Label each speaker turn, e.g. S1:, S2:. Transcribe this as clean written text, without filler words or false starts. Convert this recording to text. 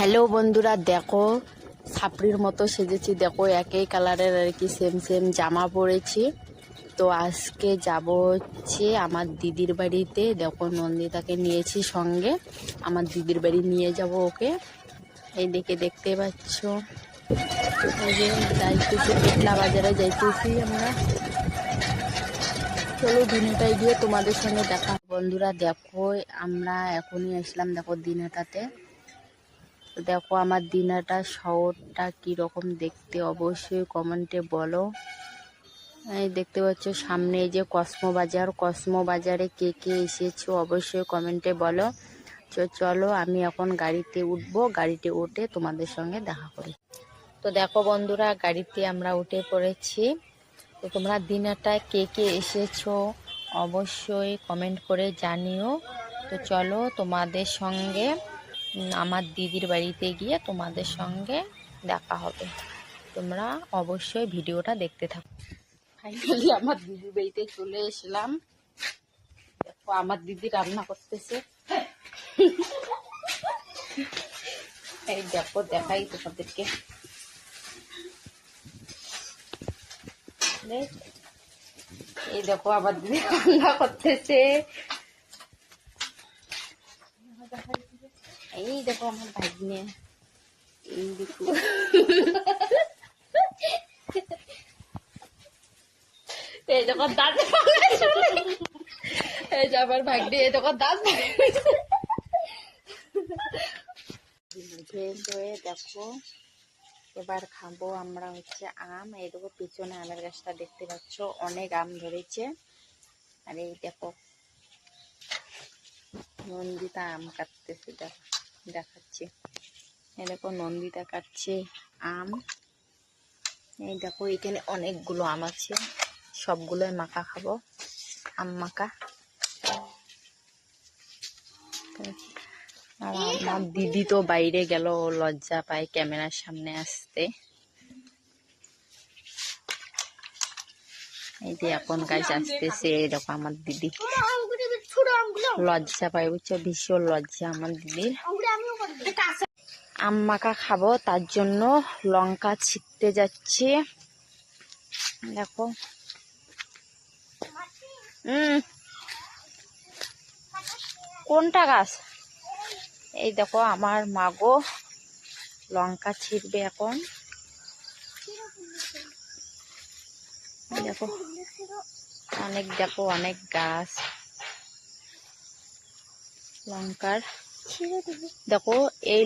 S1: Hello বন্ধুরা, দেখো ছাপড়ির মতো সেজেছি। দেখো একই কালারের আর কি, সেম সেম জামা পরেছি। তো আজকে যাব হচ্ছে আমার দিদির বাড়িতে। দেখো নন্দিতাকে নিয়েছি সঙ্গে, আমার দিদির বাড়ি নিয়ে যাব ওকে। এই দেখতে পাচ্ছ, এই যে যাইতেছি পেটলা বাজারে যাইতেছি আমরা। চলো দিনটায় গিয়ে তোমাদের সঙ্গে দেখা। বন্ধুরা দেখো আমরা এখনই আসলাম দেখো দিনাটাতে। তো দেখো আমার দিনাটা শহরটা কীরকম দেখতে অবশ্যই কমেন্টে বলো। এই দেখতে পাচ্ছ সামনে এই যে কসমো বাজারে কে কে এসেছো অবশ্যই কমেন্টে বলো। চলো আমি এখন গাড়িতে উঠবো, গাড়িতে উঠে তোমাদের সঙ্গে দেখা করি। তো দেখো বন্ধুরা গাড়িতে আমরা উঠে পড়েছি। তো তোমরা দিনাটায় কে কে এসেছো অবশ্যই কমেন্ট করে জানিও। তো চলো তোমাদের সঙ্গে আমার দিদির বাড়িতে গিয়ে তোমাদের সঙ্গে দেখা হবে। তোমরা অবশ্যই ভিডিওটা দেখতে থাকো। ফাইনালি আমার দিদির বাড়িতে চলে এসলাম। দেখো আমার দিদি রান্না করতেছে। এই দেখো দেখাই তোমাদেরকে। এই দেখো আমার দিদি রান্না করতেছে। এই দেখো আমার ভাগ্নে, এই দেখো এই দেখো দাঁত, এই যে আমার ভাগ্নে, এই দেখো দাঁত। দেখো এবার খাবো আমরা হচ্ছে আম। এই দেখো পিছনে আমের গাছটা দেখতে পাচ্ছ, অনেক আম ধরেছে। আর এই দেখো নন্দিতা আম কাটতেছে, দেখাচ্ছি। এই দেখো নন্দিতা কাটছে আম। এই দেখো এখানে অনেকগুলো আম আছে, সবগুলোই মাখা খাবো, আম মাখা। আর আমার দিদি তো বাইরে গেল, লজ্জা পায় ক্যামেরার সামনে আসতে। এই যে এখন গাছ আসতেছে। এই দেখো আমার দিদি লজ্জা পায়, বুঝছো, ভীষণ লজ্জা আমার দিদির। আম মাখা খাবো, তার জন্য লঙ্কা ছিঁড়তে যাচ্ছি। দেখো কোনটা গাছ? এই দেখো আমার মাগো লঙ্কা ছিঁড়বে এখন। দেখো অনেক গাছ লঙ্কার। দেখো এই